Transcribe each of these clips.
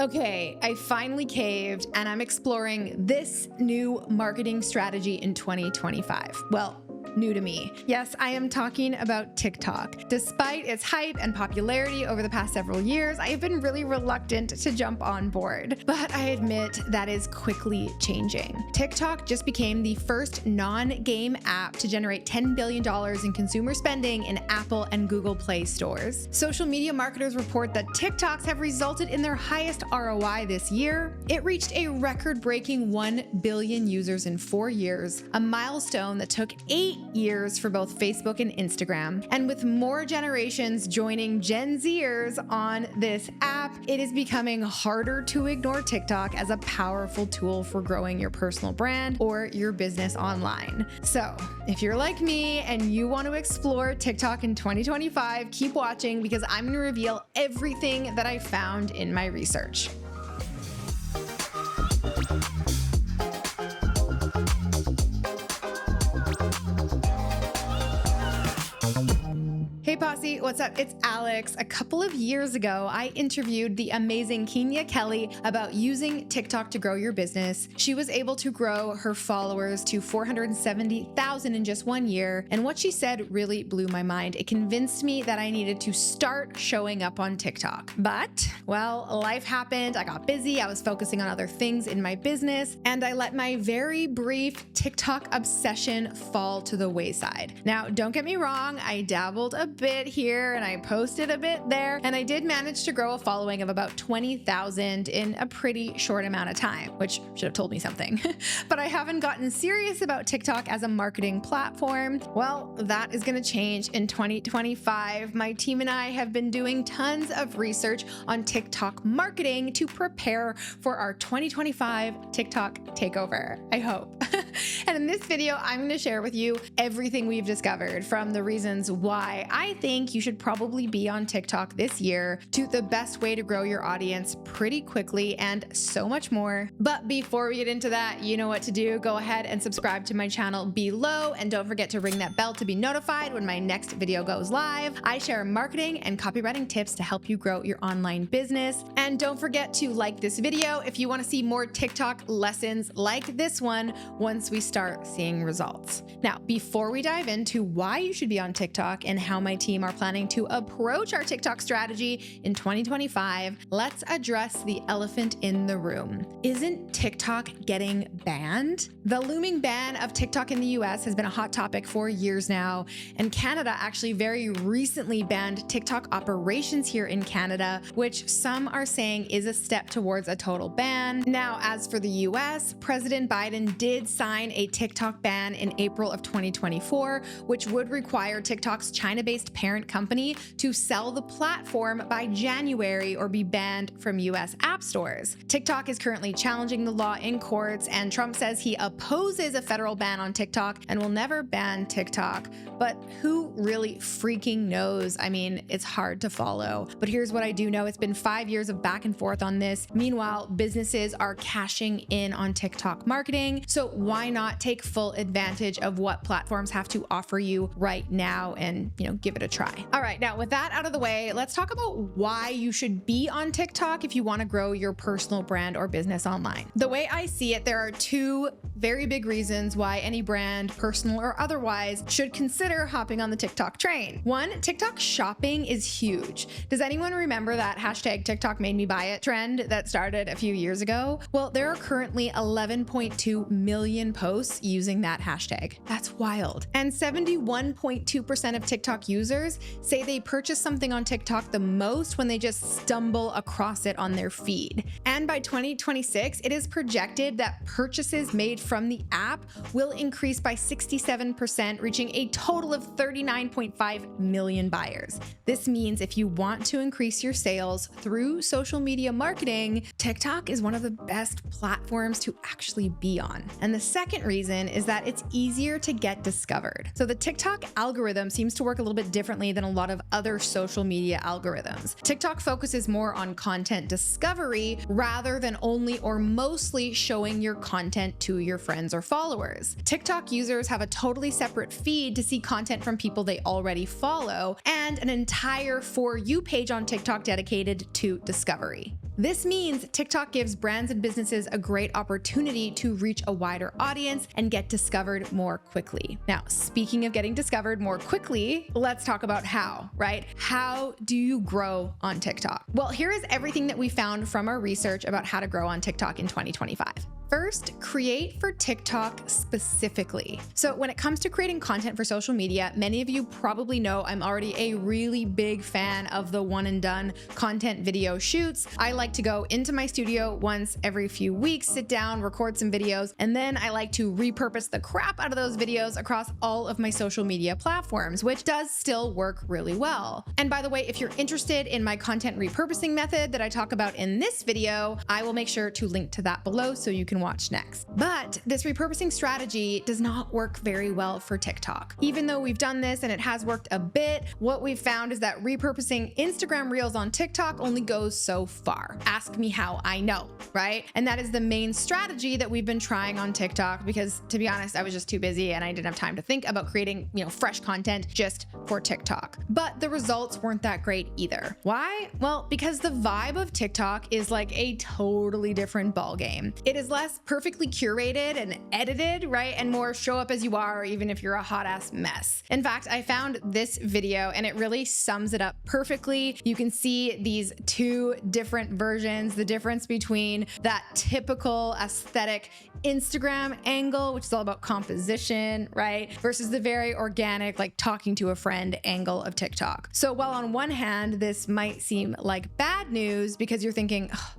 Okay, I finally caved and I'm exploring this new marketing strategy in 2025. Well, new to me. Yes, I am talking about TikTok. Despite its hype and popularity over the past several years, I have been really reluctant to jump on board. But I admit that is quickly changing. TikTok just became the first non-game app to generate $10 billion in consumer spending in Apple and Google Play stores. Social media marketers report that TikToks have resulted in their highest ROI this year. It reached a record-breaking 1 billion users in 4 years, a milestone that took 8 years for both Facebook and Instagram. And with more generations joining Gen Zers on this app, it is becoming harder to ignore TikTok as a powerful tool for growing your personal brand or your business online. So if you're like me and you want to explore TikTok in 2025, keep watching because I'm going to reveal everything that I found in my research. Hey Posse, what's up? It's Alex. A couple of years ago, I interviewed the amazing Kenya Kelly about using TikTok to grow your business. She was able to grow her followers to 470,000 in just 1 year, and what she said really blew my mind. It convinced me that I needed to start showing up on TikTok. But, well, life happened. I got busy. I was focusing on other things in my business, and I let my very brief TikTok obsession fall to the wayside. Now, don't get me wrong, I dabbled a bit here and I posted a bit there, and I did manage to grow a following of about 20,000 in a pretty short amount of time, which should have told me something. But I haven't gotten serious about TikTok as a marketing platform. Well, that is going to change in 2025. My team and I have been doing tons of research on TikTok marketing to prepare for our 2025 TikTok takeover, I hope. And in this video, I'm going to share with you everything we've discovered, from the reasons why I think you should probably be on TikTok this year to the best way to grow your audience pretty quickly and so much more. But before we get into that, you know what to do. Go ahead and subscribe to my channel below, and don't forget to ring that bell to be notified when my next video goes live. I share marketing and copywriting tips to help you grow your online business. And don't forget to like this video if you want to see more TikTok lessons like this one once we start seeing results. Now, before we dive into why you should be on TikTok and how my team are planning to approach our TikTok strategy in 2025, let's address the elephant in the room. Isn't TikTok getting banned? The looming ban of TikTok in the US has been a hot topic for years now, and Canada actually very recently banned TikTok operations here in Canada, which some are saying is a step towards a total ban. Now, as for the US, President Biden did sign a TikTok ban in April of 2024, which would require TikTok's China-based parent company to sell the platform by January or be banned from US app stores. TikTok is currently challenging the law in courts, and Trump says he opposes a federal ban on TikTok and will never ban TikTok. But who really freaking knows? I mean, it's hard to follow. But here's what I do know. It's been 5 years of back and forth on this. Meanwhile, businesses are cashing in on TikTok marketing. So why not take full advantage of what platforms have to offer you right now and, give it a try. All right, now with that out of the way, let's talk about why you should be on TikTok if you want to grow your personal brand or business online. The way I see it, there are two very big reasons why any brand, personal or otherwise, should consider hopping on the TikTok train. One, TikTok shopping is huge. Does anyone remember that hashtag TikTok made me buy it trend that started a few years ago? Well, there are currently 11.2 million posts using that hashtag. That's wild. And 71.2% of TikTok users say they purchase something on TikTok the most when they just stumble across it on their feed. And by 2026, it is projected that purchases made from the app will increase by 67%, reaching a total of 39.5 million buyers. This means if you want to increase your sales through social media marketing, TikTok is one of the best platforms to actually be on. And the second reason is that it's easier to get discovered. So the TikTok algorithm seems to work a little bit differently than a lot of other social media algorithms. TikTok focuses more on content discovery rather than only or mostly showing your content to your friends or followers. TikTok users have a totally separate feed to see content from people they already follow, and an entire For You page on TikTok dedicated to discovery. This means TikTok gives brands and businesses a great opportunity to reach a wider audience and get discovered more quickly. Now, speaking of getting discovered more quickly, let's talk about how, right? How do you grow on TikTok? Well, here is everything that we found from our research about how to grow on TikTok in 2025. First, create for TikTok specifically. So when it comes to creating content for social media, many of you probably know I'm already a really big fan of the one and done content video shoots. I like to go into my studio once every few weeks, sit down, record some videos, and then I like to repurpose the crap out of those videos across all of my social media platforms, which does still work really well. And by the way, if you're interested in my content repurposing method that I talk about in this video, I will make sure to link to that below so you can watch next. But this repurposing strategy does not work very well for TikTok. Even though we've done this and it has worked a bit, what we've found is that repurposing Instagram Reels on TikTok only goes so far. Ask me how I know, right? And that is the main strategy that we've been trying on TikTok because, to be honest, I was just too busy and I didn't have time to think about creating, fresh content just for TikTok. But the results weren't that great either. Why? Well, because the vibe of TikTok is like a totally different ballgame. It is less perfectly curated and edited, right? And more show up as you are, even if you're a hot ass mess. In fact, I found this video and it really sums it up perfectly. You can see these two different versions, the difference between that typical aesthetic Instagram angle, which is all about composition, right? Versus the very organic, like talking to a friend angle of TikTok. So while on one hand, this might seem like bad news because you're thinking, oh,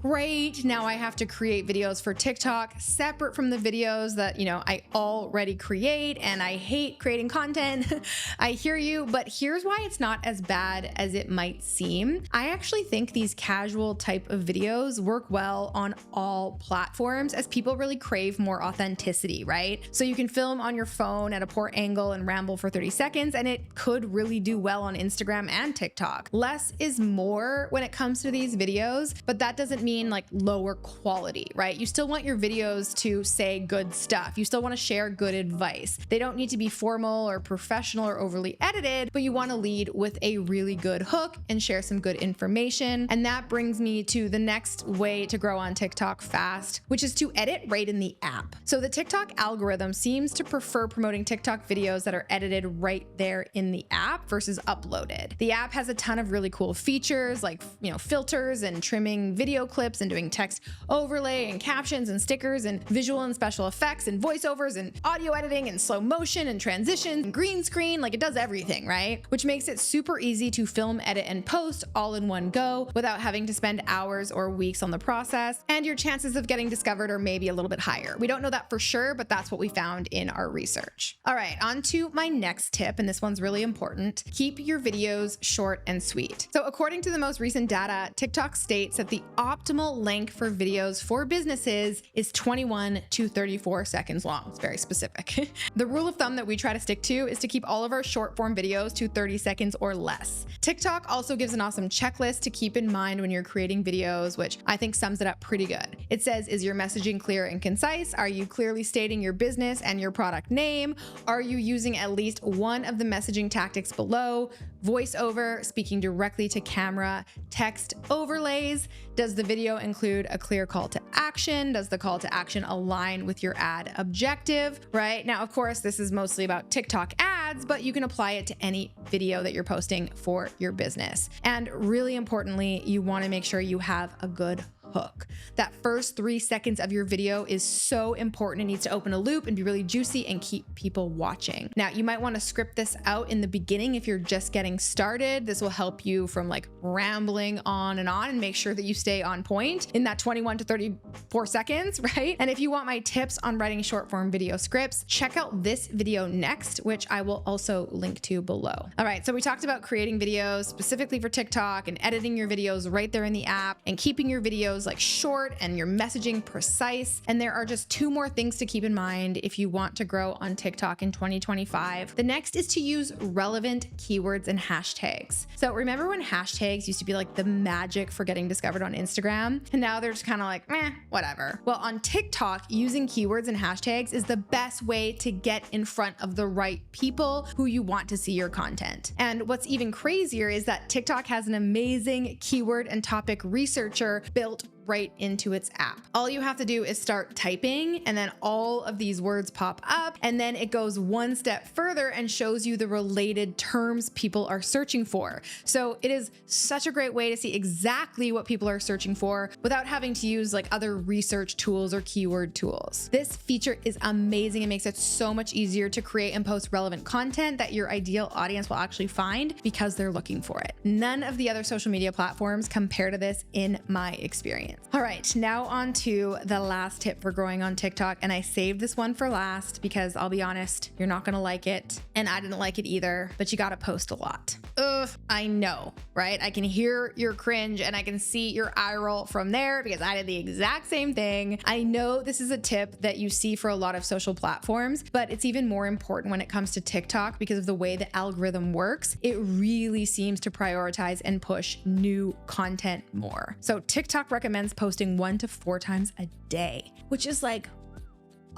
great, now I have to create videos for TikTok separate from the videos that, I already create and I hate creating content. I hear you, but here's why it's not as bad as it might seem. I actually think these casual type of videos work well on all platforms as people really crave more authenticity, right? So you can film on your phone at a poor angle and ramble for 30 seconds and it could really do well on Instagram and TikTok. Less is more when it comes to these videos, but that doesn't mean like lower quality, right? You still want your videos to say good stuff. You still want to share good advice. They don't need to be formal or professional or overly edited, but you want to lead with a really good hook and share some good information. And that brings me to the next way to grow on TikTok fast, which is to edit right in the app. So the TikTok algorithm seems to prefer promoting TikTok videos that are edited right there in the app versus uploaded. The app has a ton of really cool features like, filters and trimming video clips and doing text overlay and captions and stickers and visual and special effects and voiceovers and audio editing and slow motion and transitions and green screen. Like it does everything, right? Which makes it super easy to film, edit, and post all in one go without having to spend hours or weeks on the process. And your chances of getting discovered are maybe a little bit higher. We don't know that for sure, but that's what we found in our research. All right, on to my next tip, and this one's really important. Keep your videos short and sweet. So according to the most recent data, TikTok states that the optimal length for videos for businesses is 21 to 34 seconds long. It's very specific. The rule of thumb that we try to stick to is to keep all of our short form videos to 30 seconds or less. TikTok also gives an awesome checklist to keep in mind when you're creating videos, which I think sums it up pretty good. It says, is your messaging clear and concise? Are you clearly stating your business and your product name? Are you using at least one of the messaging tactics below? Voiceover, speaking directly to camera, text overlays. Does the video include a clear call to action? Does the call to action align with your ad objective, right? Now, of course, this is mostly about TikTok ads, but you can apply it to any video that you're posting for your business. And really importantly, you want to make sure you have a good hook. That first 3 seconds of your video is so important. It needs to open a loop and be really juicy and keep people watching. Now, you might want to script this out in the beginning if you're just getting started. This will help you from like rambling on and make sure that you stay on point in that 21 to 34 seconds, right? And if you want my tips on writing short form video scripts, check out this video next, which I will also link to below. All right, so we talked about creating videos specifically for TikTok and editing your videos right there in the app and keeping your videos videos like short and your messaging precise. And there are just 2 more things to keep in mind if you want to grow on TikTok in 2025. The next is to use relevant keywords and hashtags. So remember when hashtags used to be like the magic for getting discovered on Instagram? And now they're just kind of like, meh, whatever. Well, on TikTok, using keywords and hashtags is the best way to get in front of the right people who you want to see your content. And what's even crazier is that TikTok has an amazing keyword and topic researcher built right into its app. All you have to do is start typing, and then all of these words pop up, and then it goes one step further and shows you the related terms people are searching for. So it is such a great way to see exactly what people are searching for without having to use like other research tools or keyword tools. This feature is amazing. It makes it so much easier to create and post relevant content that your ideal audience will actually find because they're looking for it. None of the other social media platforms compare to this in my experience. All right, now on to the last tip for growing on TikTok. And I saved this one for last because I'll be honest, you're not gonna like it. And I didn't like it either, but you gotta post a lot. Ugh, I know, right? I can hear your cringe and I can see your eye roll from there because I did the exact same thing. I know this is a tip that you see for a lot of social platforms, but it's even more important when it comes to TikTok because of the way the algorithm works. It really seems to prioritize and push new content more. So TikTok recommends posting 1 to 4 times a day, which is like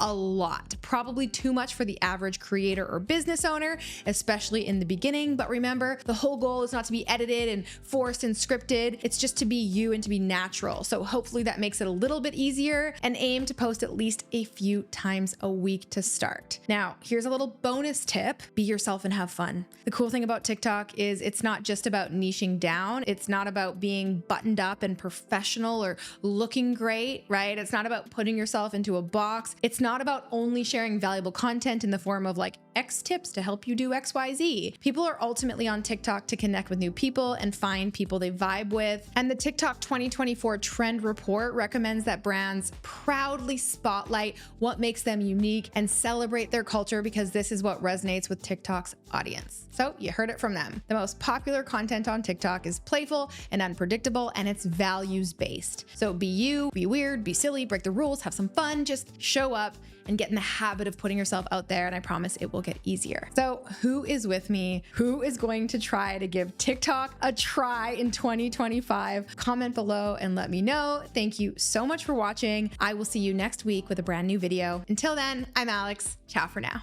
a lot, probably too much for the average creator or business owner, especially in the beginning. But remember, the whole goal is not to be edited and forced and scripted. It's just to be you and to be natural. So hopefully that makes it a little bit easier, and aim to post at least a few times a week to start. Now, here's a little bonus tip. Be yourself and have fun. The cool thing about TikTok is it's not just about niching down. It's not about being buttoned up and professional or looking great, right? It's not about putting yourself into a box. It's not about only sharing valuable content in the form of like X tips to help you do XYZ. People are ultimately on TikTok to connect with new people and find people they vibe with. And the TikTok 2024 Trend Report recommends that brands proudly spotlight what makes them unique and celebrate their culture because this is what resonates with TikTok's audience. So you heard it from them. The most popular content on TikTok is playful and unpredictable, and it's values-based. So be you, be weird, be silly, break the rules, have some fun, just show up and get in the habit of putting yourself out there, and I promise it will get easier. So who is with me? Who is going to try to give TikTok a try in 2025? Comment below and let me know. Thank you so much for watching. I will see you next week with a brand new video. Until then, I'm Alex. Ciao for now.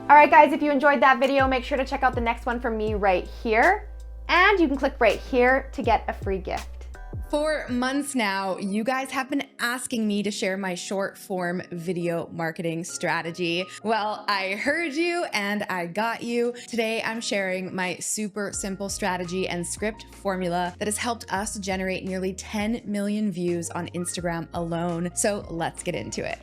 All right, guys, if you enjoyed that video, make sure to check out the next one from me right here. And you can click right here to get a free gift. For months now, you guys have been asking me to share my short form video marketing strategy. Well, I heard you and I got you. Today, I'm sharing my super simple strategy and script formula that has helped us generate nearly 10 million views on Instagram alone. So let's get into it.